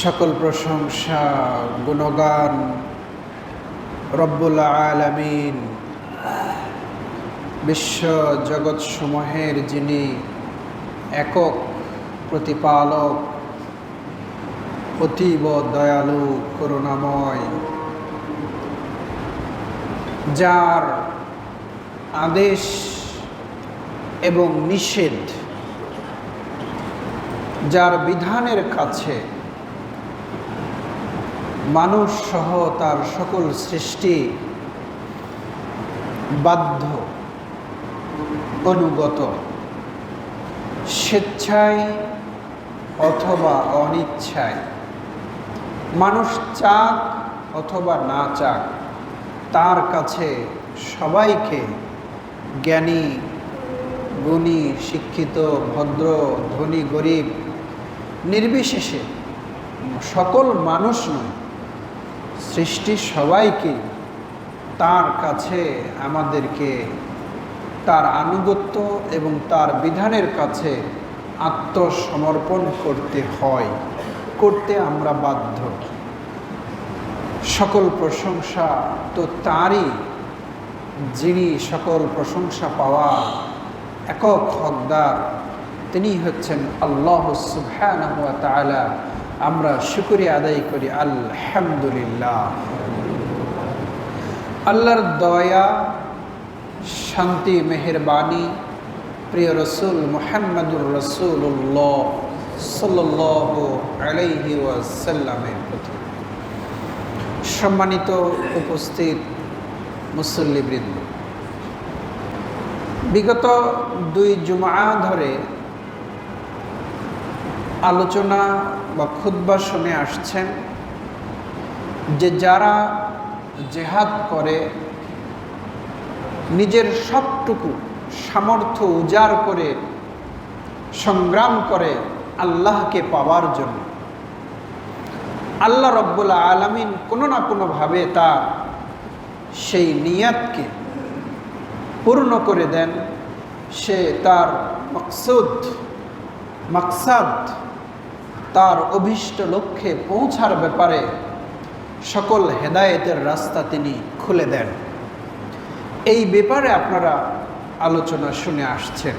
সকল প্রশংসা গুণগান রব্বুল আলামিন বিশ্ব জগৎ সমূহের যিনি একক প্রতিপালক, অতীব দয়ালু করুণাময়, যার আদেশ এবং নিষেধ, যার বিধানের কাছে মানুষ সহ তার সকল সৃষ্টি বাধ্য, অনুগত, স্বেচ্ছায় অথবা অনিচ্ছায়, মানুষ চাক অথবা না চাক, তার কাছে সবাইকে জ্ঞানী, গুণী, শিক্ষিত, ভদ্র, ধনী, গরিব নির্বিশেষে সকল মানুষ নয়, সৃষ্টি সবাইকে তার কাছে আমাদেরকে তার আনুগত্য এবং তার বিধানের কাছে আত্মসমর্পণ করতে হয়, করতে আমরা বাধ্য। সকল প্রশংসা তো তারই, যিনি সকল প্রশংসা পাওয়ার একক হকদার, তিনি হচ্ছেন আল্লাহ সুবহানাহু ওয়া তাআলা। আমরা শুকরিয়া আদায় করি আলহামদুলিল্লাহ। আল্লাহর দয়া, শান্তি, মেহেরবানি প্রিয় রসুল মুহাম্মদুর রাসূলুল্লাহ সাল্লাল্লাহু আলাইহি ওয়াসাল্লামের প্রতি। সম্মানিত উপস্থিত মুসল্লিবৃন্দ, বিগত 2 জুমআ ধরে আলোচনা বা খুতবা শুনে আসছেন যে যারা জিহাদ করে, নিজের সবটুকু সামর্থ্য উজাড় করে সংগ্রাম করে আল্লাহকে পাওয়ার জন্য, আল্লাহ রব্বুল আলামিন কোনো না কোনোভাবে তার সেই নিয়াতকে পূর্ণ করে দেন। সে তার মাকসাদ, তার অভীষ্ট লক্ষ্যে পৌঁছার ব্যাপারে সকল হেদায়েতের রাস্তা তিনি খুলে দেন। এই ব্যাপারে আপনারা আলোচনা শুনে আসছেন।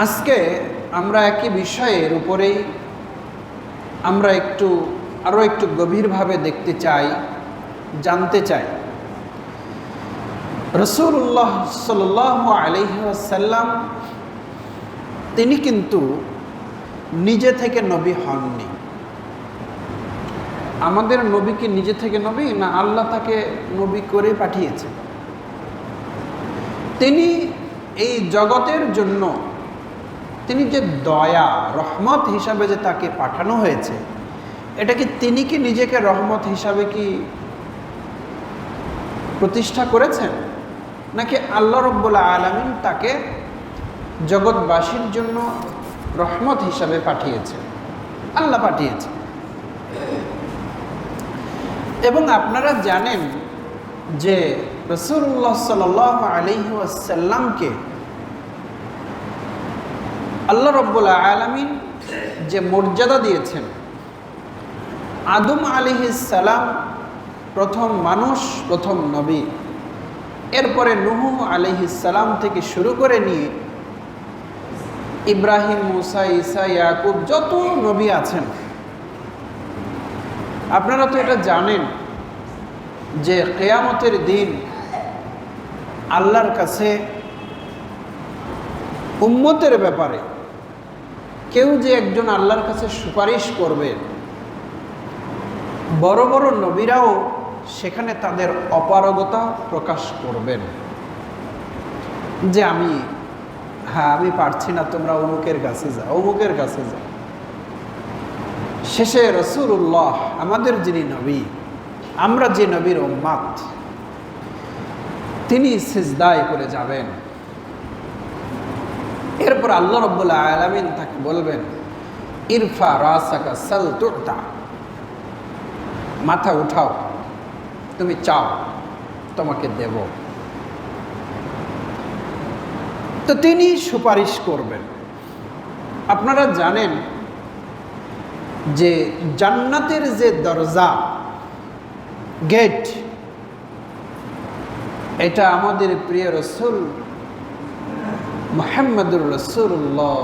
আজকে আমরা একই বিষয়ের উপরেই আমরা আরও একটু গভীরভাবে দেখতে চাই, জানতে চাই। রাসূলুল্লাহ সাল্লাল্লাহু আলাইহি ওয়াসাল্লাম তিনি কিন্তু নিজে থেকে নবী হননি। আমাদের নবী কি নিজে থেকে নবী, না আল্লাহ তাকে নবী করে পাঠিয়েছেন? তিনি এই জগতের জন্য তিনি যে দয়া, রহমত হিসাবে যে তাকে পাঠানো হয়েছে, এটা কি তিনি কি নিজেকে রহমত হিসাবে কি প্রতিষ্ঠা করেছেন, নাকি আল্লাহ রব্বুল আলামিন তাকে জগৎবাসীর জন্য রহমত হিসাবে পাঠিয়েছেন? আল্লাহ পাঠিয়েছেন। এবং আপনারা জানেন যে রাসূলুল্লাহ সাল্লাল্লাহু আলাইহি ওয়াসাল্লামকে আল্লাহ রব্বুল আলামিন যে মর্যাদা দিয়েছেন, আদম আলাইহিস সালাম প্রথম মানুষ, প্রথম নবী, এরপরে নূহ আলাইহিস সালাম থেকে শুরু করে নিয়ে ইব্রাহিম, মুসা, ঈসা, ইয়াকুব, যত নবী আছেন, আপনারা তো এটা জানেন যে কিয়ামতের দিন আল্লাহর কাছে উম্মতের ব্যাপারে কেউ যে একজন আল্লাহর কাছে সুপারিশ করবে, বড় বড় নবীরাও সেখানে তাদের অপারগতা প্রকাশ করবেন যে আমি পারছি না, তোমরা অমুকের কাছে যাও, অমুকের কাছে যাও। শেষে রাসূলুল্লাহ, আমাদের যিনি নবী, আমরা যে নবীর উম্মত, তিনি সিজদায় করে যাবেন। এরপর আল্লাহ রাব্বুল আলামিন তাকে বলবেন, ইরফা রাসাকা সাল তুতা, মাথা উঠাও, তুমি চাও তোমাকে দেব। তো তিনি সুপারিশ করবেন। আপনারা জানেন যে জান্নাতের যে দরজা, গেট, এটা আমাদের প্রিয় রসুল মুহাম্মদুর রাসূলুল্লাহ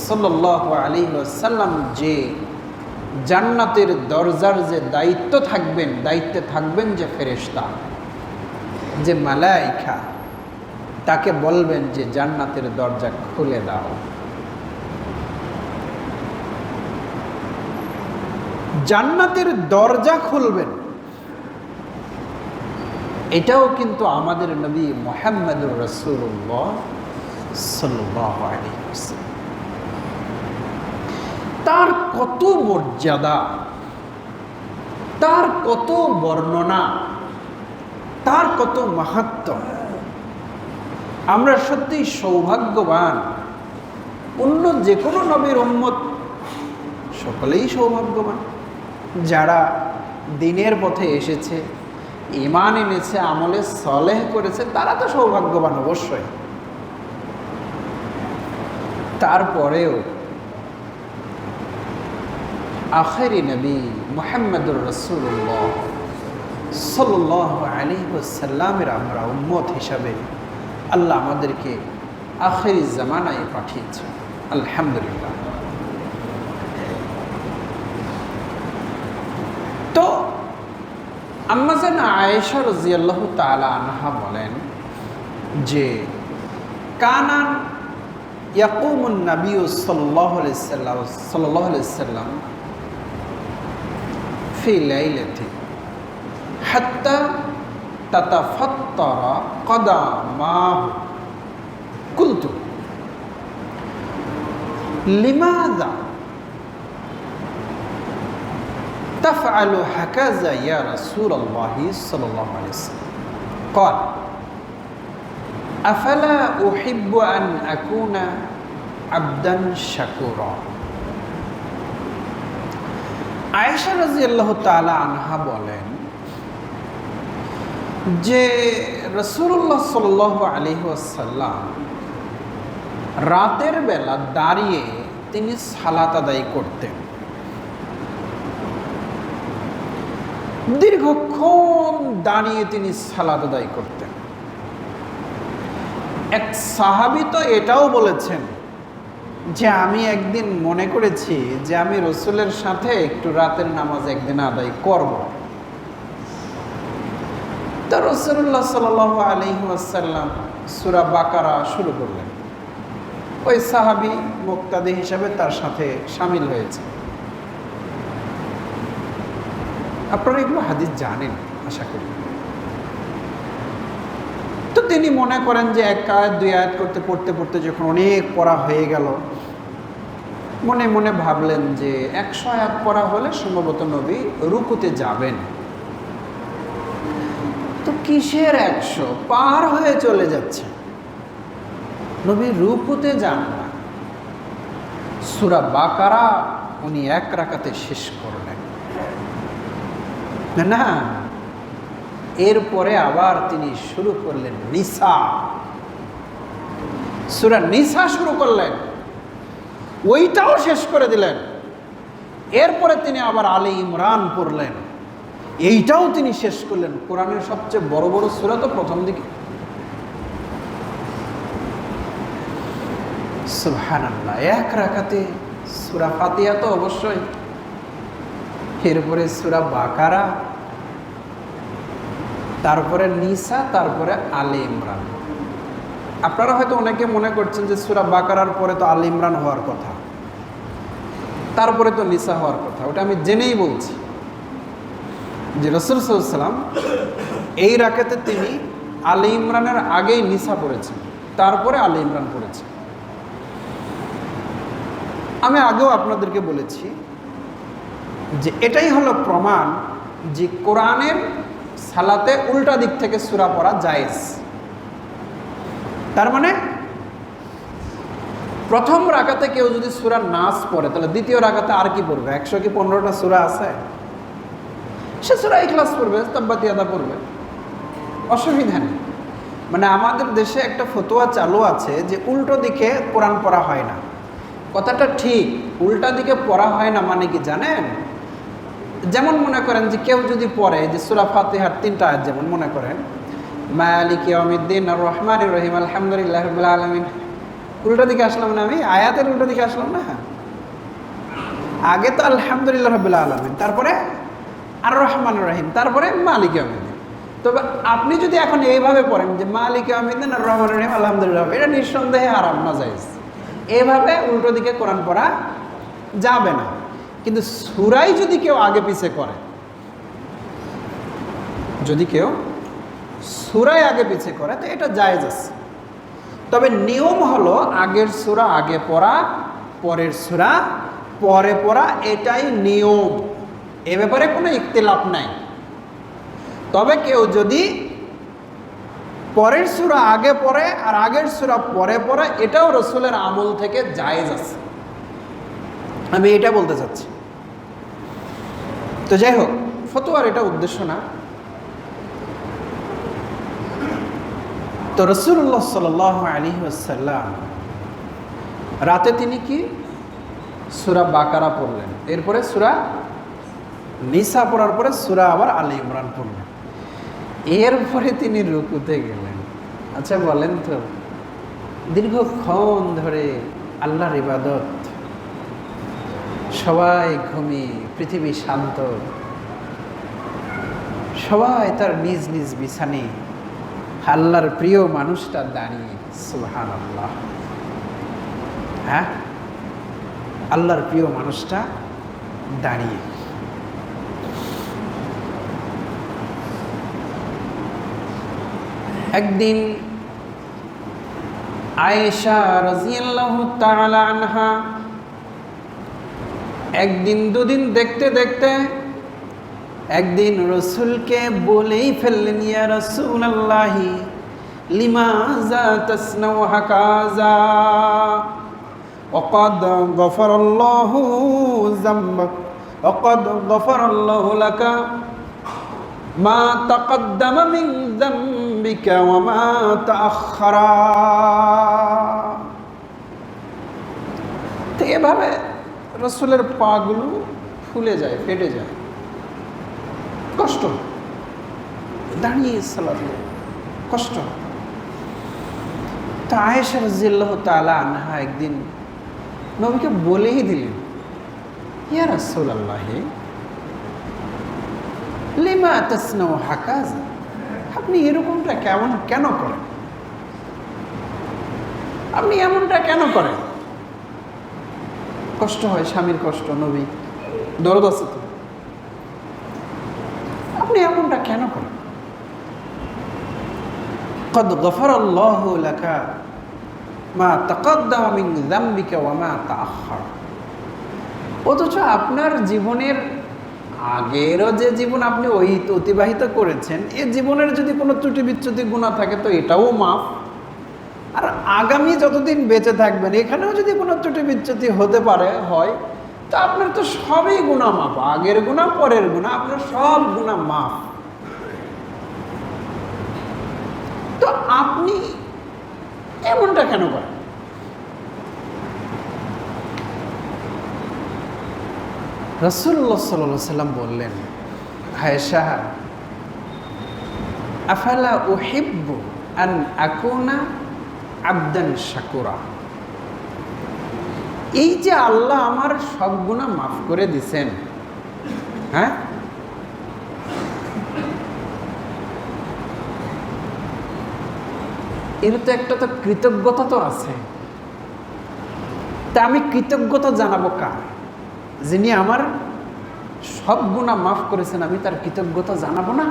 সাল্লাল্লাহু আলাইহি ওয়াসাল্লাম যে জান্নাতের দরজার যে দায়িত্বে থাকবেন যে ফেরেশতা, যে মালায়েকা, তাকে বলবেন যে জান্নাতের দরজা খুলে দাও। জান্নাতের দরজা খুলবেন, এটাও কিন্তু আমাদের নবী মুহাম্মদুর রাসূলুল্লাহ সাল্লাল্লাহু আলাইহি ওয়াসাল্লাম। তার কত মর্যাদা, তার কত বর্ণনা, তার কত মাহাত্ম্য। আমরা সত্যি সৌভাগ্যবান। অন্য যে কোনো নবীর উম্মত সকলেই সৌভাগ্যবান, যারা দ্বীনের পথে এসেছে, ঈমান এনেছে, আমলে সলেহ করেছে, তারা তো সৌভাগ্যবান অবশ্যই। তারপরেও আখেরি নবী মুহাম্মদুর রাসূলুল্লাহ সাল্লাল্লাহু আলাইহি ওয়াসাল্লামের আমরা উম্মত হিসাবে আল্লাহ আমাদেরকে আখেরি জামানায় পাঠিয়েছে, আলহামদুলিল্লাহ। তো আম্মা জান আয়েশা রাদিয়াল্লাহু তাআলা আনহা বলেন যে কানান ইয়াকুমুন নবী সাল্লাল্লাহু আলাইহি ওয়াসাল্লাম ফি লাইলাতি হাত্তা তাতাফাত্তারা কদামাহু কুলতু লিমাযা تفعل هكذا يا رسول الله صلى الله عليه وسلم قال أفلا أحب أن أكون عبدا شكورا আয়েশা রাদিয়াল্লাহু তাআলা আনহা বলেন যে রাসূলুল্লাহ সাল্লাল্লাহু আলাইহি ওয়াসাল্লাম রাতের বেলা দাঁড়িয়ে তিনি সালাত আদায় করতেন। দীর্ঘক্ষণ দাঁড়িয়ে তিনি সালাত আদায় করতেন। এক সাহাবী তো এটাও বলেছেন যে আমি একদিন মনে করেছি যে আমি রসুলের সাথে একটু রাতের নামাজ একদিন আদায় করব। তা রাসূলুল্লাহ সাল্লাল্লাহু আলাইহি ওয়াসাল্লাম সূরা বাকারা শুরু করলেন। ওই সাহাবী মুক্তাদি হিসাবে তার সাথে শামিল হয়েছে। আপনারা এগুলো হাদিস জানেন আশা করি। তো তিনি মনে করেন যে এক আয়াত দুই আয়াত পড়তে পড়তে যখন অনেক পড়া হয়ে গেল, মনে মনে ভাবলেন যে 100 আয়াত পড়া হলে সম্ভবত নবী রুকুতে যাবেন। তো কিসের 100, পার হয়ে চলে যাচ্ছে, নবী রুকুতে যান না। সূরা বাকারা উনি এক রাকাতে শেষ করলেন না, এরপরে আবার তিনি শুরু করলেন নিসা, সূরা নিসা শুরু করলেন, ওইটাও শেষ করে দিলেন। এরপরে তিনি আবার আলে ইমরান পড়লেন, এইটাও তিনি শেষ করলেন। কোরআনের সবচেয়ে বড় বড় সূরা তো প্রথম দিকে। সুবহানাল্লাহ, এক রাকাতে সূরা ফাতিহা তো অবশ্যই, এরপরে সূরা বাকারা, তারপরে নিসা, তারপরে আলে ইমরান। আপনারা হয়তো অনেকে মনে করছেন যে সূরা বাকারার পরে তো আলে ইমরান হওয়ার কথা, তারপরে তো নিসা হওয়ার কথা। ওটা আমি জেনেই বলছি যে রাসূল সাল্লাল্লাহু আলাইহি ওয়াসাল্লাম এই রাকাতে তিনি আলে ইমরানের আগেই নিসা পড়েছেন, তারপরে আলে ইমরান পড়েছেন। আমি আগেও আপনাদেরকে বলেছি যে এটাই হলো প্রমাণ যে কোরআনের সালাতে উল্টা দিক থেকে সূরা পড়া জায়েজ। তার মানে প্রথম রাকাতে কেউ যদি সূরা নাস পড়ে, তাহলে দ্বিতীয় রাকাতে আর কি পড়বে? 115টা সূরা আছে, সে সূরা ইখলাস পড়বে, তাব্বাত ইয়াদা পড়বে, অসুবিধা নেই। মানে আমাদের দেশে একটা ফতোয়া চালু আছে যে উল্টো দিকে কোরআন পড়া হয় না, কথাটা ঠিক, উল্টা দিকে পড়া হয় না মানে কি জানেন? যেমন মনে করেন যে কেউ যদি পড়ে যে সূরা ফাতিহার 3টা আয়াত, যেমন মনে করেন মালিক ইয়াউমিদ্দিন আর রহমানির রহিম আলহামদুলিল্লাহি রাব্বিল আলামিন, উল্টা দিকে আসলাম না? আমি আয়াতের উল্টা দিকে আসলাম না? আগে তো আলহামদুলিল্লাহ রাব্বিল আলামিন, তারপরে আর রহমানির রহিম, তারপরে মালিক ইয়াউমিদ্দিন। তবে আপনি যদি এখন এইভাবে পড়েন যে মালিক ইয়াউমিদ্দিন আর রহমানির রহিম আলহামদুলিল্লাহ, এটা নিঃসন্দেহে হারাম, নাজায়েজ। এইভাবে উল্টো দিকে কোরআন পড়া যাবে না। কিন্তু সূরাই যদি কেউ আগে পিছে করে, যদি কেউ সূরায় আগে পিছে করে তো এটা জায়েজ আছে। তবে নিয়ম হলো আগের সূরা আগে পড়া, পরের সূরা পরে পড়া, এটাই নিয়ম। এ ব্যাপারে কোনো ইখতিলাফ নাই। তবে কেউ যদি পরের সূরা আগে পড়ে আর আগের সূরা পরে পড়ে, এটাও রাসূলের আমল থেকে জায়েজ আছে, আমি এটা বলতে চাচ্ছি। তো যাই হোক, ফতোয়ার এটা উদ্দেশ্য না। তো রাসূলুল্লাহ সাল্লাল্লাহু আলাইহি ওয়াসাল্লাম রাতে তিনি কি সূরা বাকারা পড়লেন, এরপরে সূরা নিসা পড়ার পরে সূরা আবার আলে ইমরান পড়লেন, এরপরে তিনি রুকুতে গেলেন। আচ্ছা বলেন তো, দীর্ঘক্ষণ ধরে আল্লাহর ইবাদত, সবাই ঘুমিয়ে, পৃথিবী শান্ত, সবাই তার নিজ নিজ বিছানে, আল্লাহর প্রিয় মানুষটা দাঁড়িয়ে, সুবহানাল্লাহ, হ্যাঁ, আল্লাহর প্রিয় মানুষটা দাঁড়িয়ে। একদিন আয়েশা রাদিয়াল্লাহু তাআলা আনহা একদিন দুদিন দেখতে দেখতে একদিন রাসূলকে বলেই ফেললেন, ইয়া রাসূলুল্লাহি লিমাযা তাসনাউ হাকাযা ওয়াকাদ গফারাল্লাহু যামবাক ওয়াকাদ গফারাল্লাহু লাকা মা তাকদ্দামা মিন যামবিকা ওয়া মা তাআখারা। তো এভাবে রাসূলের পাগুলো ফুলে যায়, ফেটে যায়, কষ্ট, দাঁড়িয়ে সালাত কষ্ট। তো আয়েশা রাদিয়াল্লাহু তাআলা আনহা একদিন নবীকে বলেই দিলেন, ইয়া রাসূলুল্লাহ লিমা তাসনাউ হাকাযা, আপনি এরকমটা কেন করেন? আপনি এমনটা কেন করেন? কষ্ট হয়, স্বামীর কষ্ট, নবী দরদ আছে তো, আপনি এমনটা কেন করেন? قد غفر الله لك ما تقدم من ذنبك وما تأخر। অথচ আপনার জীবনের আগেরও যে জীবন আপনি অতিবাহিত করেছেন, এই জীবনের যদি কোনো ত্রুটি বিচ্যুতি গুনাহ থাকে তো এটাও মাফ, আর আগামী যতদিন বেঁচে থাকবেন এখানেও যদি কোনো ত্রুটি বিচ্যুতি হতে পারে হয়, তো আপনার তো সবই গুনাহ মাফ, আগের গুনাহ পরের গুনাহ, আপনার সব গুনাহ মাফ। তো আপনি এমনটা কেন করেন? রাসূলুল্লাহ সাল্লাল্লাহু আলাইহি ওয়াসাল্লাম বললেন, আয়েশা আফালা উহিব্বু আন আকুনা আবদান শাকুরা, এই যে আল্লাহ আমার সব গুনাহ মাফ করে দিছেন, হ্যাঁ, এর তো একটা তো কৃতজ্ঞতা তো আছে। তা আমি কৃতজ্ঞতা জানাবো কার? যিনি আমার সব গুনাহ মাফ করেছেন, আমি তার কৃতজ্ঞতা জানাবো না?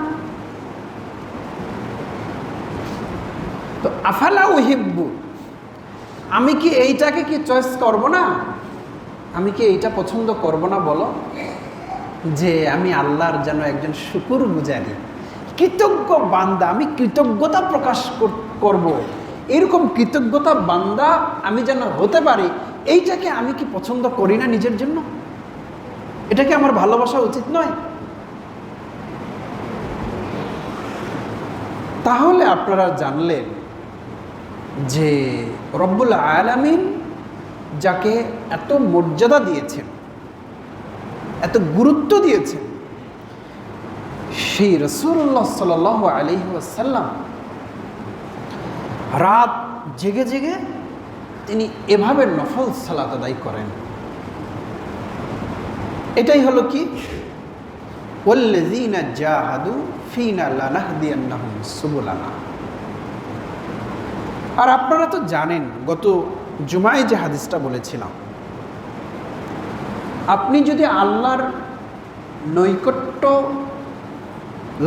তো আফালা উহিব্বু, আমি কি এইটাকে কি চয়েস করব না? আমি কি এইটা পছন্দ করব না? বলো, যে আমি আল্লাহর যেন একজন শুকরগুজারি কৃতজ্ঞ বান্দা, আমি কৃতজ্ঞতা প্রকাশ করব, এরকম কৃতজ্ঞতা বান্দা আমি যেন হতে পারি, এইটাকে আমি কি পছন্দ করি না নিজের জন্য? এটা কি আমার ভালোবাসা উচিত নয়? তাহলে আপনারা জানলেন যে রব্বুল আলামিন যাকে এত মর্যাদা দিয়েছেন, এত গুরুত্ব দিয়েছেন, সেই রাসূলুল্লাহ সাল্লাল্লাহু আলাইহি ওয়াসাল্লাম রাত জেগে জেগে তিনি এভাবে নফল সালাত আদায় করেন। এটাই হলো কি, ওয়াল্লাযীনা জাহাদু ফীনা লানাহদিয়ান্নাহুম সুবুলানা। আর আপনারা তো জানেন, গত জুমায় যে হাদিসটা বলেছিলাম, আপনি যদি আল্লাহর নৈকট্য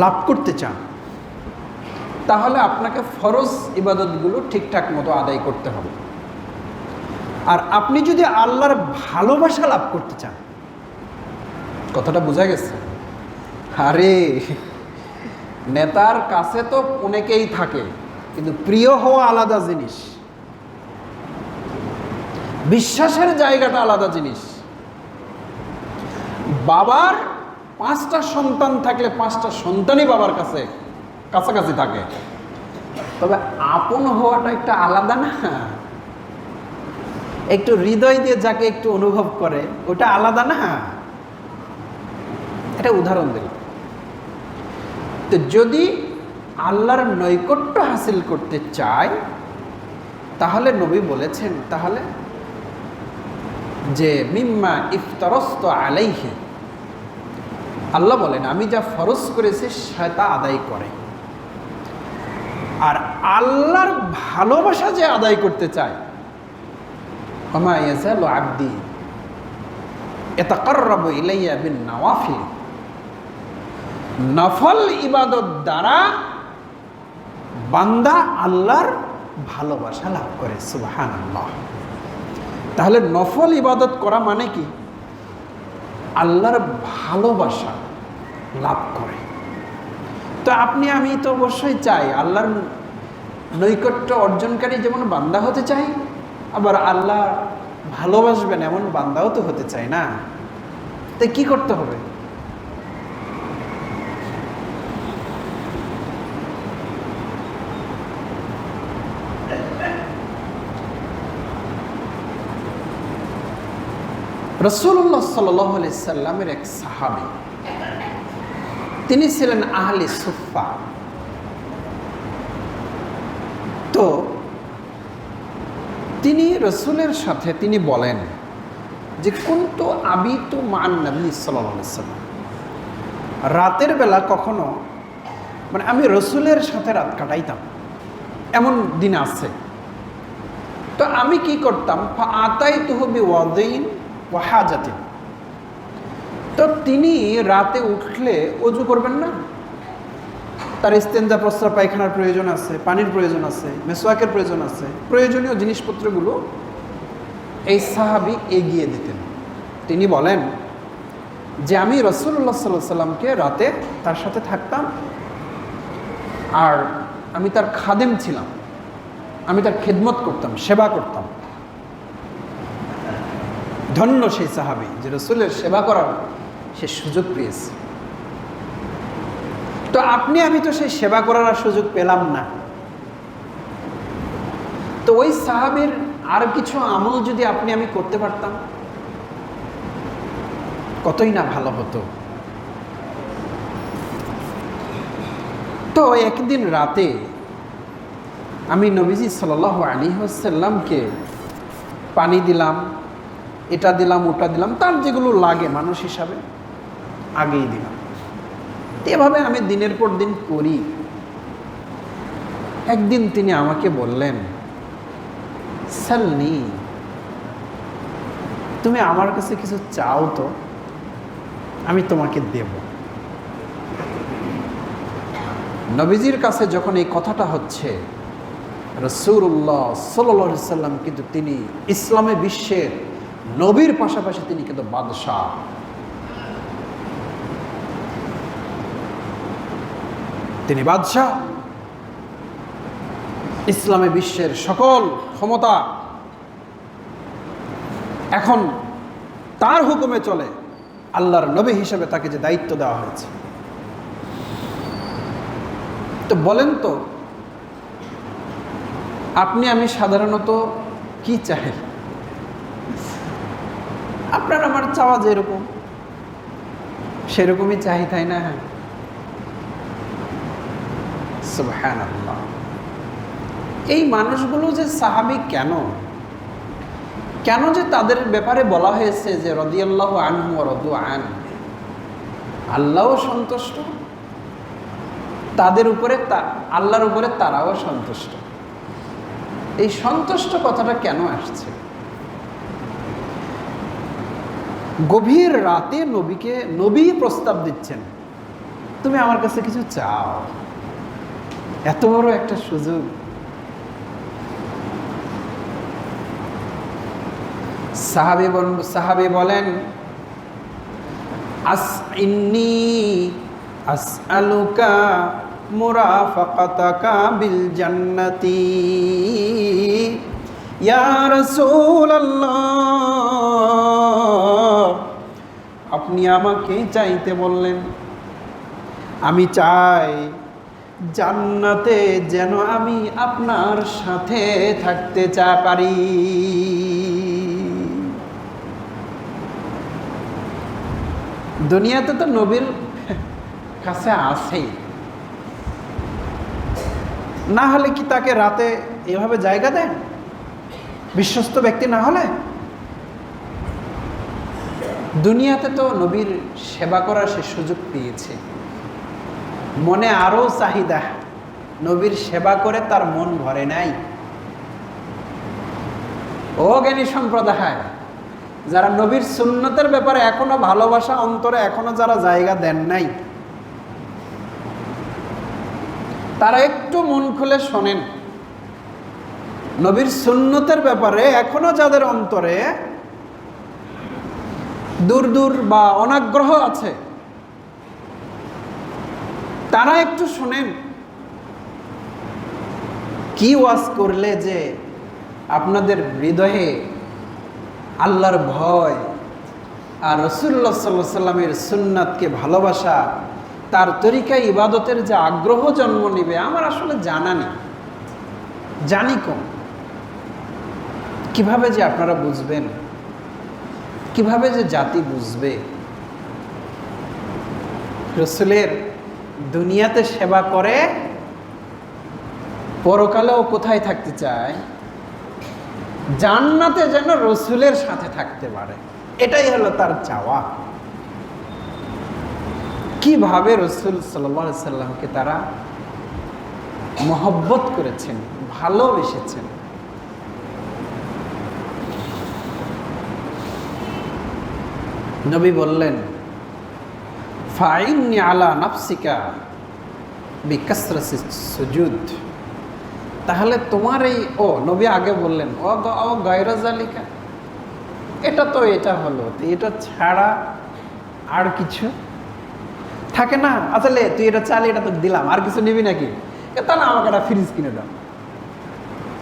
লাভ করতে চান, তাহলে আপনাকে ফরজ ইবাদতগুলো ঠিকঠাক মতো আদায় করতে হবে। আর আপনি যদি আল্লাহর ভালোবাসা লাভ করতে চান, কথাটা বোঝা গেছে? আরে নেতার কাছে তো অনেকেই থাকে, কিন্তু প্রিয় হওয়া আলাদা জিনিস, বিশ্বাসের জায়গাটা আলাদা জিনিস। বাবার 5টা সন্তান থাকলে 5টা সন্তানই বাবার কাছে কাছাকাছি থাকে, তবে আপন হওয়াটা একটা আলাদা না? একটু হৃদয় দিয়ে যাকে একটু অনুভব করে, ওটা আলাদা না? এটা উদাহরণ দিলাম। তো যদি আল্লাহর নৈকট্য হাসিল করতে চায়, তাহলে নবী বলেছেন, তাহলে যে মিম্মা ইফতারস্ত আলাইহি, আল্লাহ বলেন আমি যা ফরজ করেছি সেটা আদায় করে। আর আল্লাহর ভালোবাসা যে আদায় করতে চায়, ওমা ইয়াজালু আবদি ইয়াতাকাররাবু ইলাইয়া বিন নওয়াফিল, নফল ইবাদত দ্বারা বান্দা আল্লাহর ভালোবাসা লাভ করে। সুবহানাল্লাহ। তাহলে নফল ইবাদত করা মানে কি? আল্লাহর ভালোবাসা লাভ করে। তো আপনি আমি তো অবশ্যই চাই আল্লাহর নৈকট্য অর্জনকারী যেমন বান্দা হতে চাই, আবার আল্লাহ ভালোবাসবেন এমন বান্দাও তো হতে চাই না? তো কি করতে হবে? রাসূলুল্লাহ সাল্লাল্লাহু আলাইহি সাল্লামের এক সাহাবী, তিনি ছিলেন আহলে সুফফা। তো তিনি রাসূলের সাথে তিনি বলেন যে কুনতু আবিতু মান নবী সাল্লাল্লাহু আলাইহি সাল্লাম, রাতের বেলা কখনো মানে আমি রাসূলের সাথে রাত কাটাইতাম, এমন দিন আছে। তো আমি কি করতাম, ফা আতাইতুহু বিওয়াদিন ওয়া হাজাতিন, তো তিনি রাতে উঠলে ওযু করবেন না, তার ইস্তেঞ্জা প্রস্রাব পায়খানার প্রয়োজন আছে, পানির প্রয়োজন আছে, মেসওয়াকের প্রয়োজন আছে, প্রয়োজনীয় জিনিসপত্রগুলো এই সাহাবী এগিয়ে দিতেন। তিনি বলেন যে আমি রাসূলুল্লাহ সাল্লাল্লাহু আলাইহি সাল্লামকে রাতে তার সাথে থাকতাম, আর আমি তার খাদেম ছিলাম, আমি তার খেদমত করতাম, সেবা করতাম। ধন্য সেই সাহাবী যে রাসূলের সেবা করার সে সুযোগ পেয়েছে। তো আপনি আমি তো সেই সেবা করার আর সুযোগ পেলাম না। তো ওই সাহাবীর আর কিছু আমল যদি আপনি আমি করতে পারতাম, কতই না ভালো হতো। তো একদিন রাতে আমি নবীজি সাল্লাল্লাহু আলাইহি ওয়াসাল্লামকে পানি দিলাম, এটা দিলাম, ওটা দিলাম, তার যেগুলো লাগে মানুষ হিসাবে আগেই দিলাম। এভাবে আমি দিনের পর দিন করি। একদিন তিনি আমাকে বললেন, সালনি, তুমি আমার কাছে কিছু চাও তো, আমি তোমাকে দেব। নবীজির কাছে যখন এই কথাটা হচ্ছে, রাসূলুল্লাহ সাল্লাল্লাহু আলাইহি সাল্লাম কিন্তু তিনি ইসলামে বিশ্বের নবীর পাশাপাশি তিনি কিন্তু বাদশাহ। তিনি বাদশাহ, ইসলামে বিশ্বের সকল ক্ষমতা এখন তার হুকুমে চলে, আল্লাহর নবী হিসেবে তাকে যে দায়িত্ব দেওয়া হয়েছে। তো বলেন তো আপনি আমি সাধারণত কি চাই? আপনার আমার চাওয়া যেরকম সেরকমই চাই, তাই না? সুবহানাল্লাহ। এই মানুষগুলো যে সাহাবী কেন যে তাদের ব্যাপারে বলা হয়েছে যে রাদিয়াল্লাহু আনহু ওয়া রাদু আন, আল্লাহও সন্তুষ্ট তাদের উপরে, আল্লাহর উপরে তারাও সন্তুষ্ট। এই সন্তুষ্ট কথাটা কেন আসছে? গভীর রাতে নবী প্রস্তাব দিচ্ছেন, তুমি আমার কাছে কিছু চাও, এত বড় একটা সুযোগ। সাহাবী বলেন, ইন্নী আসআলুকা মুরাফাকাতাকা বিল জান্নাতি ইয়া রাসূলুল্লাহ। আপনি আমাকে চাইতে বললেন, আমি চাই জান্নাতে যেন আমি আপনার সাথে থাকতে পারি। দুনিয়াতে তো নবীর কাছে আছেই, না হলে কি তাকে রাতে এভাবে জায়গা দেন? বিশ্বস্ত ব্যক্তি না হলে দুনিয়াতে তো নবীর সেবা করার সে সুযোগ পেয়েছে, মনে আরো চাহিদা, নবীর সেবা করে তার মন ভরে নাই। ও জ্ঞানী সম্প্রদায়, যারা নবীর সুন্নতের ব্যাপারে এখনো ভালোবাসা অন্তরে এখনো যারা জায়গা দেন নাই, তারা একটু মন খুলে শোনেন। নবীর সুন্নতের ব্যাপারে এখনো যাদের অন্তরে দূর বা অনাগ্রহ আছে, তারা একটু শোনেন। কি ওয়াজ করলে যে আপনাদের হৃদয়ে আল্লাহর ভয় আর রাসূলুল্লাহ সাল্লাল্লাহু আলাইহি সাল্লামের সুন্নাতকে ভালোবাসা, তার তরিকায় ইবাদতের যে আগ্রহ জন্ম নিবে, আমার আসলে জানা নেই, জানি কম। কিভাবে যে আপনারা বুঝবেন, কিভাবে যে জাতি বুঝবে রাসূলের দুনিয়াতে সেবা করে পরকালেও কোথায় থাকতে চায়? জান্নাতে যেন রাসূলের সাথে থাকতে পারে, এটাই হলো তার চাওয়া। কিভাবে রাসূল সাল্লাল্লাহু আলাইহি সাল্লামকে তারা মহব্বত করেছেন, ভালোবেসেছেন। নবী বললেন, ফাইন্নি আলা নাফসিকা বিকাসরাতিস সুজুদ। তাহলে তোমার এই, নবী আগে বললেন ও গায়রা জালিকা, এটা হলো, এটা ছাড়া আর কিছু থাকে না। আসলে তুই এটা চালি, এটা তো দিলাম, আর কিছু নিবি নাকি? তাহলে আমাকে একটা ফ্রিজ কিনে দাও,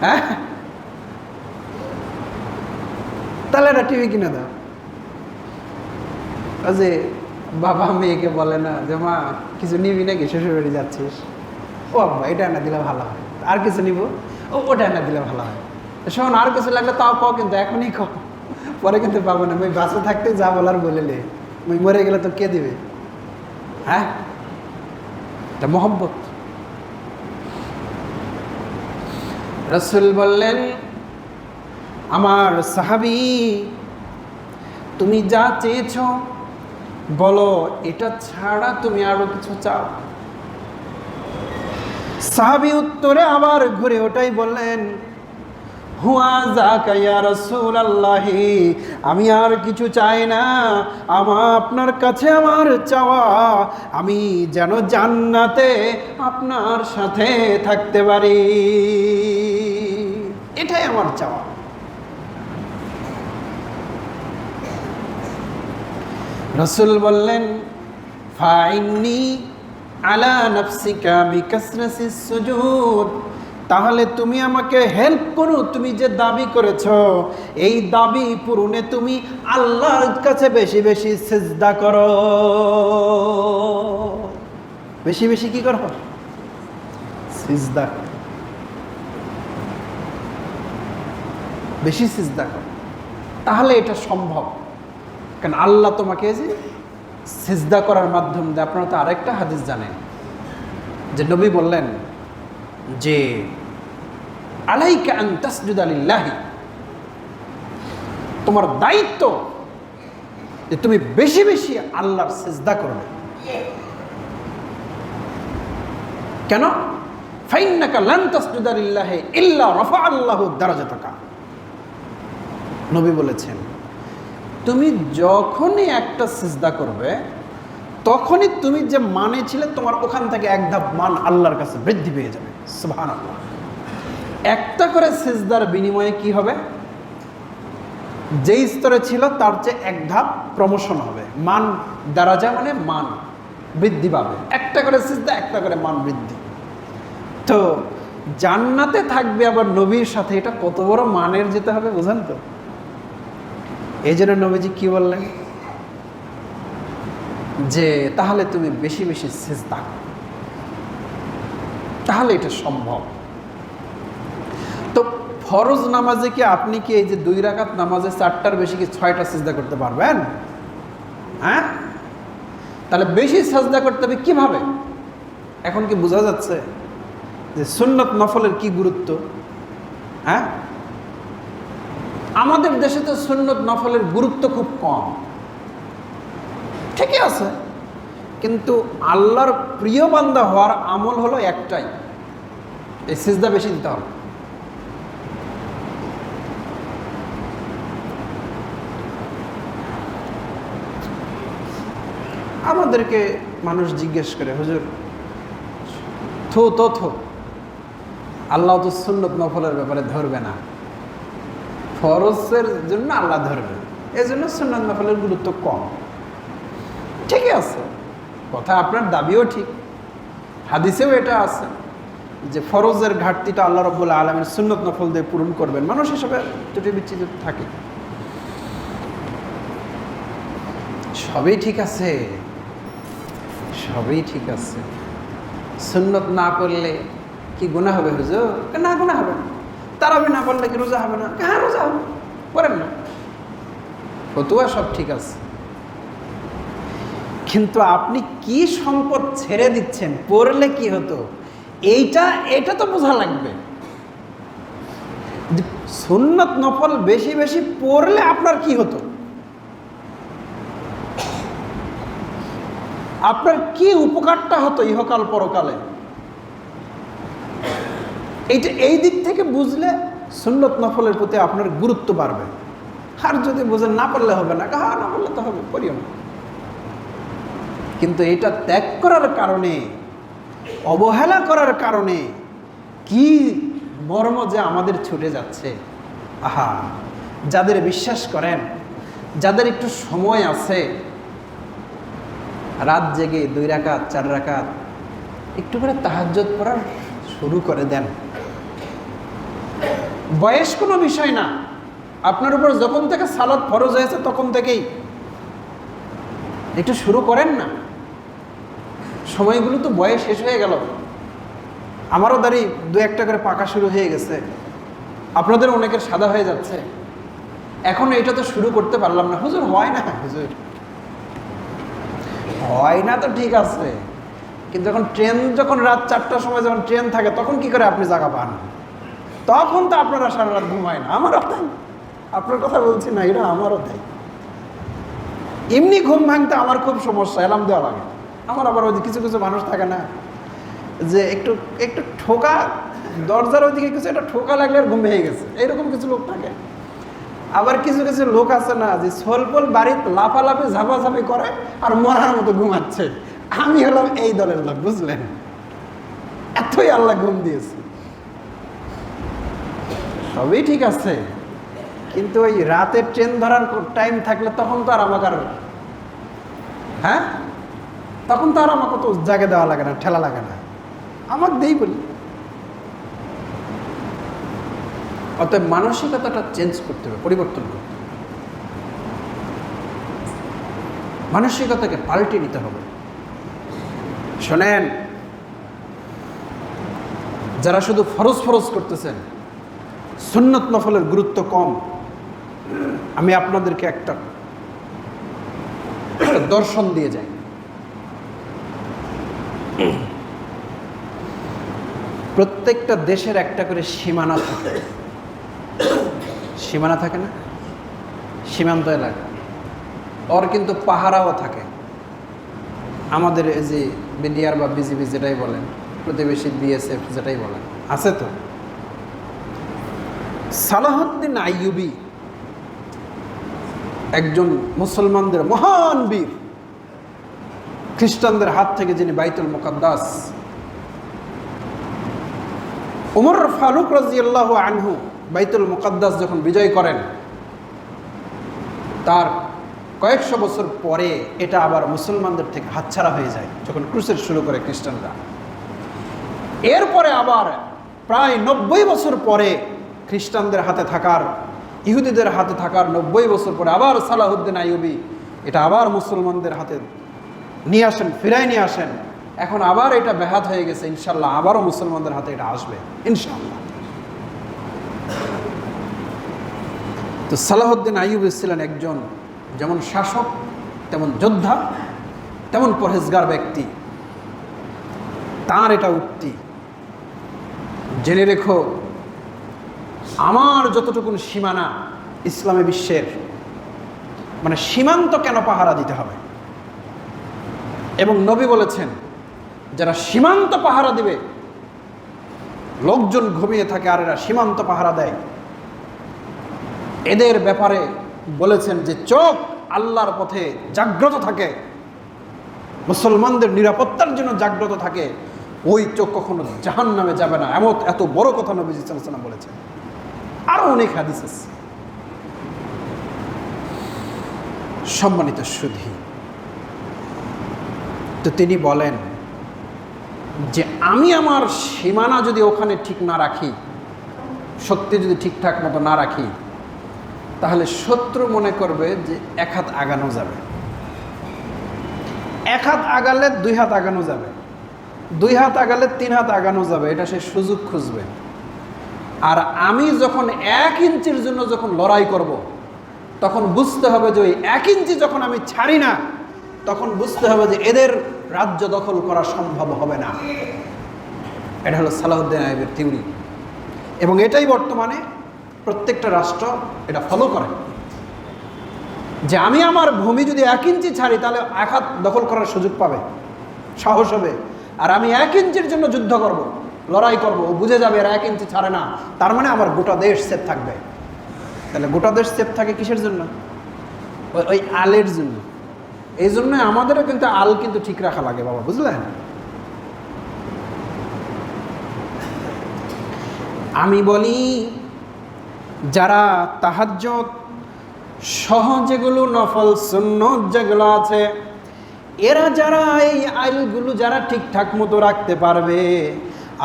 হ্যাঁ, তাহলে একটা টিভি কিনে দাও। যে বাবা মেয়েকে বলে না যে মা কিছু নিবি নাকি, শ্বশুর বাড়ি যাচ্ছিস, ও আব্বা এটা এনে দিলে ভালো হয়, আর কিছু নিব, ওটা এনে দিলে ভালো হয়। শোন, আর কিছু লাগলে তাও পাও, কিন্তু এখনই খাও, পরে কিন্তু পাবো না। ওই বাসে থাকতে যা বলার বলেলে, ওই মরে গেলে তো কে দিবে? হ্যাঁ, এটা মহব্বত। রাসূল বললেন, আমার সাহাবী, তুমি যা চেয়েছ বলো, এটা ছাড়া তুমি আরো কিছু চাও? সাহাবী উত্তরে আবার ঘুরে ওটাই বললেন, হুয়া যাকা ইয়া রাসূলুল্লাহ, আমি আর কিছু চাই না। আপনার কাছে আমার চাওয়া, আমি যেন জান্নাতে আপনার সাথে থাকতে পারি, এটাই আমার চাওয়া। রাসূল বললেন, ফাইন্নি আলা নাফসিকা বিকাসরাতিস সুজুদ, তাহলে তুমি আমাকে হেল্প করো। তুমি যে দাবি করেছ, এই দাবি পূরণে তুমি আল্লাহর কাছে বেশি বেশি সিজদা করো। বেশি বেশি কি করো? সিজদা, বেশি সিজদা করো, তাহলে এটা সম্ভব। কারণ আল্লাহ তোমাকে যে সিজদা করার মাধ্যম দিয়ে, আপনারা তো আরেকটা হাদিস জানেন যে নবী বললেন যে আলাইকা আন তাসজুদা লিল্লাহি, তোমার দায়িত্ব যে তুমি বেশি বেশি আল্লাহর সিজদা করবে। কেন? ফাইন্নাকা লান তাসজুদা লিল্লাহি ইল্লা রাফা আল্লাহু দারাজাতাকা। নবী বলেছেন তুমি যখনই একটা সিজদা করবে তখনই তুমি যে মানে ছিলে তোমার ওখান থেকে এক ধাপ মান আল্লাহর কাছে বৃদ্ধি পেয়ে যাবে। সুবহানাল্লাহ। একটা করে সিজদার বিনিময়ে কি হবে? যেই স্তরে ছিল তার চেয়ে এক ধাপ প্রমোশন হবে, মান দারাজা মানে মান বৃদ্ধি পাবে। একটা করে সিজদা, একটা করে মান বৃদ্ধি। তো জান্নাতে থাকবে আবার নবীর সাথে, এটা কত বড় মানের যেতে হবে বুঝেন তো। এই জন্য নবীজি কি বললেন যে তাহলে তুমি বেশি বেশি সিজদা, তাহলে এটা সম্ভব। তো ফরজ নামাজে কি আপনি কি এই যে 2 রাকাত নামাজে 4টার বেশি কি 6টা সিজদা করতে পারবেন? হ্যাঁ, তাহলে বেশি সিজদা করতে হবে কিভাবে? এখন কি বোঝা যাচ্ছে যে সুন্নত নফলের কি গুরুত্ব? হ্যাঁ, আমাদের দেশে তো সুন্নত নফলের গুরুত্ব খুব কম, ঠিকই আছে, কিন্তু আল্লাহর প্রিয় বান্দা হওয়ার আমল হলো একটাই, এই সিজদা বেশি দিতে হবে। আমাদেরকে মানুষ জিজ্ঞেস করে, হুজুর থো আল্লাহ তো সুন্নত নফলের ব্যাপারে ধরবে না, ফরজের জন্য আল্লাহ ধরবে, এই জন্য সুন্নত নফলের গুরুত্ব কম। ঠিকই আছে, কথা আপনার দাবিও ঠিক, হাদিসেও এটা আছে যে ফরজের ঘাটতিটা আল্লাহ রাব্বুল আলামিন সুন্নত নফল দিয়ে পূরণ করবেন। মানুষ হিসেবে ত্রুটি বিচ্যুতি থাকে, সবই ঠিক আছে, সবই ঠিক আছে। সুন্নত না করলে কি গুনাহ হবে হুজুর? না, গুনাহ হবে না। তারাবি না পড়লে কি রোজা হবে না? হ্যাঁ, রোজা হবে, করেন না, ফতুয়া সব ঠিক আছে, কিন্তু আপনি কি সম্পদ ছেড়ে দিচ্ছেন, পড়লে কি হতো এইটা তো বোঝা লাগবে। সুন্নত নফল বেশি বেশি পড়লে আপনার কি হতো, আপনার কি উপকারটা হতো ইহকাল পরকালে, এই দিক থেকে বুঝলে সুন্নত নফলের প্রতি আপনার গুরুত্ব বাড়বে। আর যদি বুঝেন না পারলে হবে না, হ্যাঁ না পারলে তো হবে, করিও না। কিন্তু এটা ত্যাগ করার কারণে, অবহেলা করার কারণে কি মর্ম যে আমাদের ছুটে যাচ্ছে। আহা, যাদের বিশ্বাস করেন, যাদের একটু সময় আছে, রাত জেগে 2 রাকাত 4 রাকাত একটু করে তাহাজ্জুদ পড়া শুরু করে দেন। বয়স কোনো বিষয় না, আপনার উপর যখন থেকে সালাত ফরজ হয়েছে তখন থেকেই একটু শুরু করেন না। সময়গুলো তো বয়স শেষ হয়ে গেল, আমারও দাড়ি 2-1টা করে পাকা শুরু হয়ে গেছে, আপনাদের অনেকের সাদা হয়ে যাচ্ছে, এখন এটা তো শুরু করতে পারলাম না। হুজুর হয় না, হুজুর হয় না তো ঠিক আছে, কিন্তু যখন রাত 4টার সময় যখন ট্রেন থাকে তখন কি করে আপনি জায়গা পান? তখন তো আপনারা সারা রাত ঘুমায় না। আমারও তাই, আপনার কথা বলছি না, এটা আমারও তাই। এমনি ঘুম ভাঙতে আমার খুব সমস্যা, অ্যালার্ম দেওয়া লাগে আমার। আবার ওই কিছু কিছু মানুষ থাকে না যে একটু ঠোকা, দরজার ওইদিকে কিছু একটা ঠোকা লাগলে আর ঘুম ভেঙে গেছে, এইরকম কিছু লোক থাকে। আবার কিছু কিছু লোক আছে না যে সোলপোল বাড়িতে লাফালাফি ঝাপাঝাপি করে আর মরার মতো ঘুমাচ্ছে। আমি হলাম এই দলের লোক, বুঝলেন? এতই আল্লাহ ঘুম দিয়েছে, সবই ঠিক আছে, কিন্তু ওই রাতের ট্রেন ধরার টাইম থাকলে তখন তো আর আমাকে হ্যাঁ, তখন তো আর আমাকে তো জায়গা দেওয়া লাগে না, ঠেলা লাগে না, আমাকে দেই বলি। অতএব মানসিকতাটা চেঞ্জ করতে হবে, পরিবর্তন করতে হবে, মানসিকতাকে পাল্টে নিতে হবে। শোনেন, যারা শুধু ফরজ করতেছেন, সুন্নত নফলের গুরুত্ব কম, আমি আপনাদেরকে একটা একটা দর্শন দিয়ে যায়। প্রত্যেকটা দেশের একটা করে সীমানা থাকে, সীমানা থাকে না, সীমান্ত এলাকা। ওর কিন্তু পাহারাও থাকে। আমাদের এই যে বিডিআর বা বিজিবি যেটাই বলেন, প্রতিবেশী বিএসএফ যেটাই বলেন, আছে তো। সালাহউদ্দিন আইয়ুবী একজন মুসলমানদের মহান বীর, খ্রিস্টানদের হাত থেকে যিনি বাইতুল মুকাদ্দাস, ওমর ফারুক রাদিয়াল্লাহু আনহু বাইতুল মুকাদ্দাস যখন বিজয় করেন, তার কয়েকশো বছর পরে এটা আবার মুসলমানদের থেকে হাতছাড়া হয়ে যায়, যখন ক্রুসেড শুরু করে খ্রিস্টানরা। এরপরে আবার প্রায় 90 বছর পরে খ্রিস্টানদের হাতে থাকার, ইহুদিদের হাতে থাকার 90 বছর পরে আবার সালাহউদ্দিন আইয়ুবী এটা আবার মুসলমানদের হাতে নিয়ে আসেন, ফিরাই নিয়ে আসেন। এখন আবার এটা ব্যাহাত হয়ে গেছে, ইনশাল্লাহ আবারও মুসলমানদের হাতে এটা আসবে ইনশাল্লাহ। তো সালাহউদ্দিন আইয়ুবী ছিলেন একজন যেমন শাসক, তেমন যোদ্ধা, তেমন পরহেজগার ব্যক্তি। তার এটা উক্তি, জেনে রেখো আমার যতটুকুন সীমানা ইসলামী বিশ্বের, মানে সীমান্ত কেন পাহারা দিতে হবে। এবং নবী বলেছেন যারা সীমান্ত পাহারা দিবে, লোকজন ঘুমিয়ে থাকে আর এরা সীমান্ত পাহারা দেয়, এদের ব্যাপারে বলেছেন যে চোখ আল্লাহর পথে জাগ্রত থাকে, মুসলমানদের নিরাপত্তার জন্য জাগ্রত থাকে, ওই চোখ কখনো জাহান্নামে যাবে না। এমন এত বড় কথা নবী সাল্লাল্লাহু আলাইহি ওয়াসাল্লাম বলেছেন। আরো অনেক হাদিস আছে। সম্মানিত সুধী, তো তিনি বলেন যে আমি আমার সীমানা যদি ওখানে ঠিক না রাখি, শক্তি যদি ঠিকঠাক মতো না রাখি, তাহলে শত্রু মনে করবে যে এক হাত আগানো যাবে, এক হাত আগালে 2 হাত আগানো যাবে, 2 হাত আগালে 3 হাত আগানো যাবে, এটা সে সুযোগ খুঁজবে। আর আমি যখন 1 ইঞ্চির জন্য যখন লড়াই করব, তখন বুঝতে হবে যে ওই 1 ইঞ্চি যখন আমি ছাড়ি না, তখন বুঝতে হবে যে এদের রাজ্য দখল করা সম্ভব হবে না। এটা হলো সালাহউদ্দিন আইয়ুবীর থিওরি, এবং এটাই বর্তমানে প্রত্যেকটা রাষ্ট্র এটা ফলো করে, যে আমি আমার ভূমি যদি 1 ইঞ্চি ছাড়ি তাহলে 1 হাত দখল করার সুযোগ পাবে, সাহস হবে। আর আমি 1 ইঞ্চির জন্য যুদ্ধ করব, লড়াই করব, ও বুঝে যাবে এরা 1 ইঞ্চি ছাড়ে না, তার মানে আমার গোটা দেশ সেফ থাকবে। তাহলে গোটা দেশ সেফ থাকে কিসের জন্য? ওই আলের জন্য। এই জন্য আমাদেরও কিন্তু আল কিন্তু ঠিক রাখা লাগে বাবা, বুঝলেন? আমি বলি যারা তাহাজ্জুদ সহ যেগুলো নফল সুন্নত যেগুলো আছে, এরা যারা এই আইলগুলো যারা ঠিকঠাক মতো রাখতে পারবে,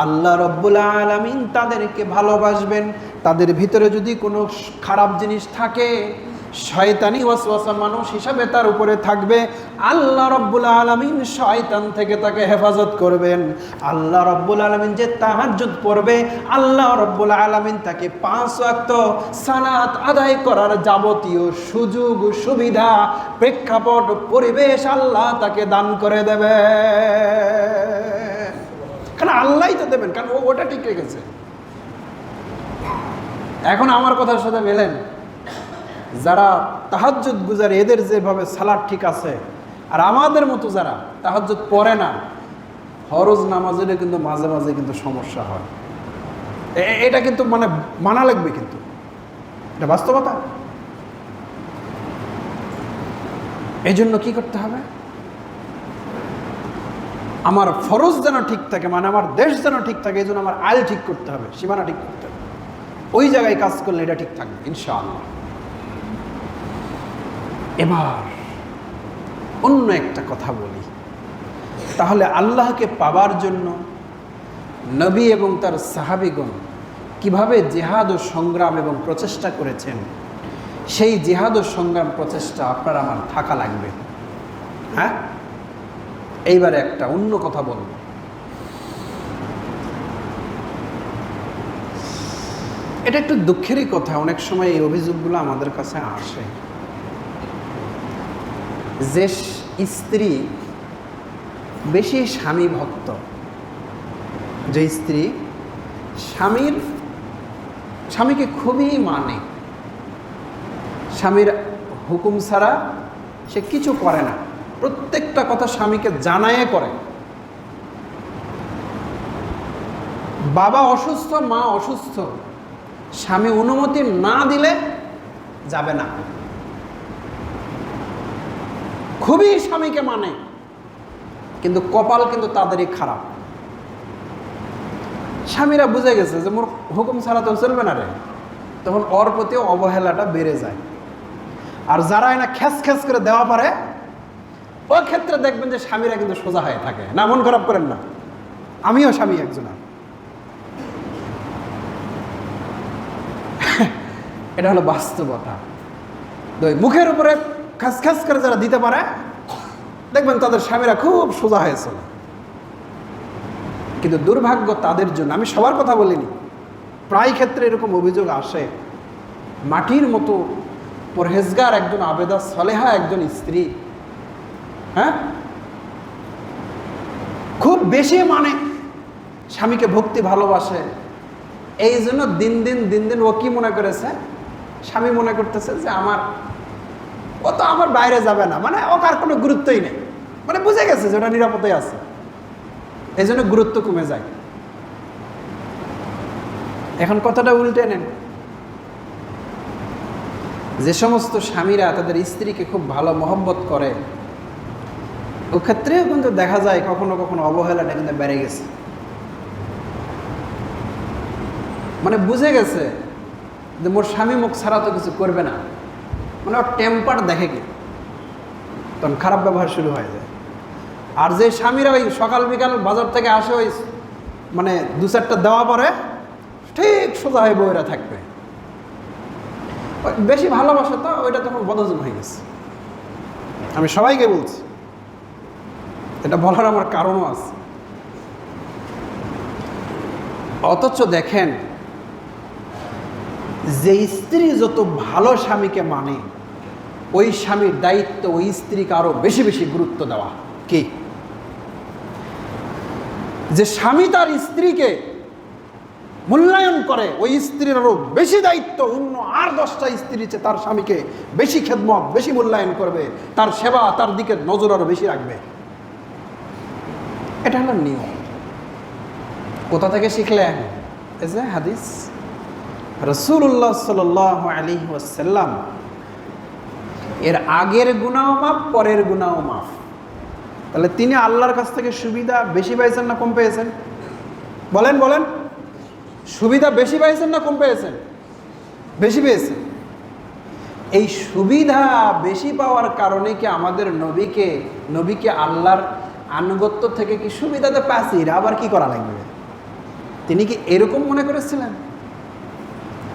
আল্লাহ রব্বুল আলামিন তাদেরকে ভালোবাসবেন। তাদের ভিতরে যদি কোনো খারাপ জিনিস থাকে, শয়তানি ওয়াসওয়াসা মানুষ হিসাবে তার উপরে থাকবে, আল্লাহ রব্বুল আলামিন শয়তান থেকে তাকে হেফাজত করবেন। আল্লাহ রব্বুল আলামিন যে তাহাজ্জুদ পড়বে, আল্লাহ রব্বুল আলামিন তাকে 5 ওয়াক্ত সালাত আদায় করার যাবতীয় সুযোগ সুবিধা, প্রেক্ষাপট, পরিবেশ আল্লাহ তাকে দান করে দেবে। কারণ আল্লাহই তো দেবেন, কারণ ওটা ঠিক রেখেছে। এখন আমার কথার সাথে মেলেন, যারা তাহাজ্জুদ গুজারে এদের যেভাবে সালাত ঠিক আছে, আর আমাদের মতো যারা তাহাজ্জুদ পড়ে না, ফরজ নামাজের কিন্তু মাঝে মাঝে কিন্তু সমস্যা হয়। এটা কিন্তু মানে মানা লাগবে, কিন্তু এটা বাস্তবতা। এই জন্য কি করতে হবে? আমার ফরজ যেন ঠিক থাকে, মানে আমার দেশ যেন ঠিক থাকে, এই জন্য আমার আইল ঠিক করতে হবে, সীমানা ঠিক করতে হবে। ওই জায়গায় কাজ করলে এটা ঠিক থাকবে ইনশাআল্লাহ। এবার অন্য একটা কথা বলি, তাহলে আল্লাহকে পাবার জন্য নবী এবং তার সাহাবীগণ কিভাবে জিহাদ ও সংগ্রাম এবং প্রচেষ্টা করেছেন, সেই জিহাদ ও সংগ্রাম প্রচেষ্টা আপনার আমার থাকা লাগবে। হ্যাঁ, এইবারে একটা অন্য কথা বলব। এটা একটু দুঃখেরই কথা, অনেক সময় এই অভিযোগগুলো আমাদের কাছে আসে। যে স্ত্রী বেশি স্বামী ভক্ত, যে স্ত্রী স্বামীকে খুবই মানে, স্বামীর হুকুম ছাড়া সে কিছু করে না, প্রত্যেকটা কথা স্বামীকে জানায়ে করে। বাবা অসুস্থ, মা অসুস্থ, স্বামী অনুমতি না দিলে যাবে না, খুবই স্বামীকে মানে। কিন্তু কপাল কিন্তু তাদেরই খারাপ। স্বামীরা বুঝে গেছে যে মোর হুকুম ছাড়া তো চলবে না রে, তখন ওর প্রতিও অবহেলাটা বেড়ে যায়। আর যারা এনা খ্যাস খ্যাস করে দেওয়া পারে, ও ক্ষেত্রে দেখবেন যে স্বামীরা কিন্তু সোজা হয়ে থাকে। না, মন খারাপ করেন না, আমিও স্বামী একজন। এটা হলো বাস্তবতা। মুখের উপরে খাস খাস করে যারা দিতে পারে, দেখবেন তাদের স্বামীরা খুব সোজা হয়েছে। কিন্তু দুর্ভাগ্য তাদের জন্য, আমি সবার কথা বলিনি, প্রায় ক্ষেত্রে এরকম অভিযোগ আসে, মাটির মতো পরহেজগার একজন আবেদা সলেহা একজন স্ত্রী, হ্যাঁ, খুব বেশি মানে স্বামীকে ভক্তি ভালোবাসে, এই জন্য দিন দিন ও কি মনে করেছে, স্বামী মনে করতেছে যে ও তো আমার বাইরে যাবে না, মানে ও কার কোনো গুরুত্বই নেই, মানে বুঝে গেছে যে ওটা নিরাপদে আছে, এই জন্য গুরুত্ব কমে যায়। এখন কথাটা উল্টে নেন, যে সমস্ত স্বামীরা তাদের স্ত্রীকে খুব ভালো মহব্বত করে, ও ক্ষেত্রেও কিন্তু দেখা যায় কখনো কখনো অবহেলাটা কিন্তু বেড়ে গেছে। মানে বুঝে গেছে যে মোর স্বামী মুখ ছাড়া তো কিছু করবে না, মানে ওর টেম্পার দেখে কি, তখন খারাপ ব্যবহার শুরু হয়ে যায়। আর যে স্বামীরা ওই সকাল বিকাল বাজার থেকে আসে, ওই মানে দু চারটা দেওয়া পরে ঠিক সোজা হয়ে বইরা থাকবে, বেশি ভালোবাসে তো ওইটা তখন বদহজম হয়ে গেছে। আমি সবাইকে বলছি, এটা বলার আমার কারণও আছে। অথচ দেখেন, যে স্ত্রী যত ভালো স্বামীকে মানে, ওই স্বামীর দায়িত্ব ওই স্ত্রীকে আরো বেশি বেশি গুরুত্ব দেওয়া। কি, যে স্বামী তার স্ত্রীকে মূল্যায়ন করে, ওই স্ত্রীর আরো বেশি দায়িত্ব অন্য আর 10টা স্ত্রী তার স্বামীকে বেশি খেদমত, বেশি মূল্যায়ন করবে, তার সেবা, তার দিকে নজর আরো বেশি রাখবে। এটা হলো নিয়ম। কোথা থেকে শিখলেন? এই যে হাদিস, রাসূলুল্লাহ সাল্লাল্লাহু আলাইহি ওয়াসাল্লাম এর আগের গুনাহ মাফ, পরের গুনাহ মাফ। তাহলে তিনি আল্লাহর কাছ থেকে সুবিধা বেশি পাইছেন না কম পেয়েছেন? বলেন বলেন, সুবিধা বেশি পাইছেন না কম পেয়েছেন? বেশি পেয়েছেন। এই সুবিধা বেশি পাওয়ার কারণে কি আমাদের নবীকে আল্লাহর আনুগত্য থেকে কি সুবিধাতে পাচ্ছি, আবার কি করা লাগবে? তিনি কি এরকম মনে করেছিলেন?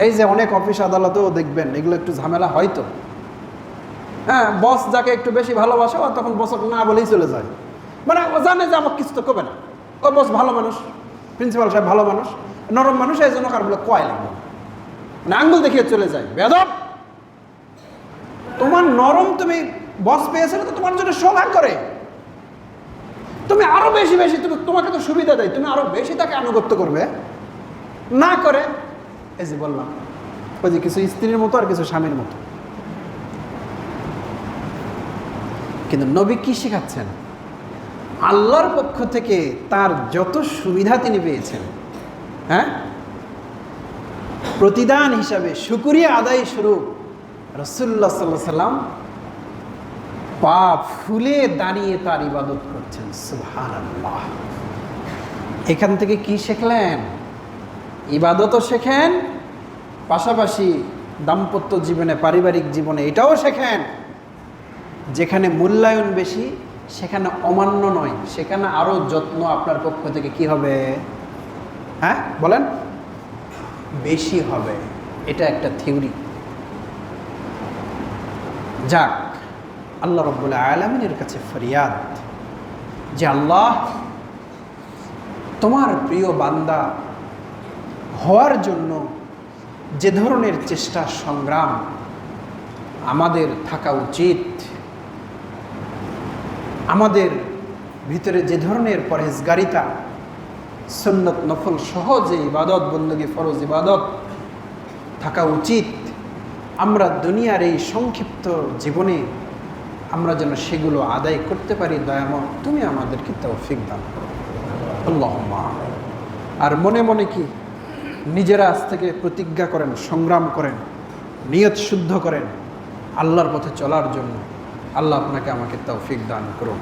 এই যে অনেক অফিস আদালতেও দেখবেন এগুলো একটু ঝামেলা হয়তো, হ্যাঁ, বস যাকে একটু বেশি ভালোবাসে ও তখন বসকে না বলেই চলে যায়, মানে ও জানে যে আমাকে কিছু তো করবে না, ও বস ভালো মানুষ, প্রিন্সিপাল সাহেব ভালো মানুষ, নরম মানুষ, এই জন্য কার বলে কয় লাগবে, মানে আঙ্গুল দেখিয়ে চলে যায়। বেয়াদব, তোমার নরম তুমি বস পেয়েছিলে তো তোমার জন্য সৌভাগ্য করে, তুমি আরো বেশি বেশি, তোমাকে তো সুবিধা দেয়, তুমি আরো বেশি তাকে আনুগত্য করবে। না করে এই যে বললাম, ওই যে কিছু স্ত্রীর মতো আর কিছু স্বামীর মতো। কিন্তু নবী কি শেখাচ্ছেন? আল্লাহর পক্ষ থেকে তার যত সুবিধা তিনি পেয়েছেন, হ্যাঁ, প্রতিদান হিসাবে শুকরিয়া আদায় স্বরূপ রাসূলুল্লাহ সাল্লাল্লাহু আলাইহি ওয়াসাল্লাম পা ফুলে দাঁড়িয়ে তার ইবাদত করছেন। সুবহানাল্লাহ। এখান থেকে কি শিখলেন? ইবাদতও শেখেন, পাশাপাশি দাম্পত্য জীবনে, পারিবারিক জীবনে এটাও শেখেন, যেখানে মূল্যায়ন বেশি সেখানে অমান্য নয়, সেখানে আরো যত্ন আপনার পক্ষ থেকে কি হবে? হ্যাঁ বলেন, বেশি হবে। এটা একটা থিওরি। যাক, আল্লাহ রাব্বুল আলামিনের কাছে ফরিয়াদ যে আল্লাহ, তোমার প্রিয় বান্দা হওয়ার জন্য যে ধরনের চেষ্টা সংগ্রাম আমাদের থাকা উচিত, আমাদের ভিতরে যে ধরনের পরহেজগারিতা, সুন্নত নফল সহ যে ইবাদত বন্দী ফরজ ইবাদত থাকা উচিত, আমরা দুনিয়ার এই সংক্ষিপ্ত জীবনে আমরা যেন সেগুলো আদায় করতে পারি। দয়াময় তুমি আমাদেরকে তৌফিক দান করো, আল্লাহুম্মা। আর মনে মনে কি নিজেরা আজ থেকে প্রতিজ্ঞা করেন, সংগ্রাম করেন, নিয়ত শুদ্ধ করেন আল্লাহর পথে চলার জন্য। আল্লাহ আপনাকে আমাকে তৌফিক দান করুন।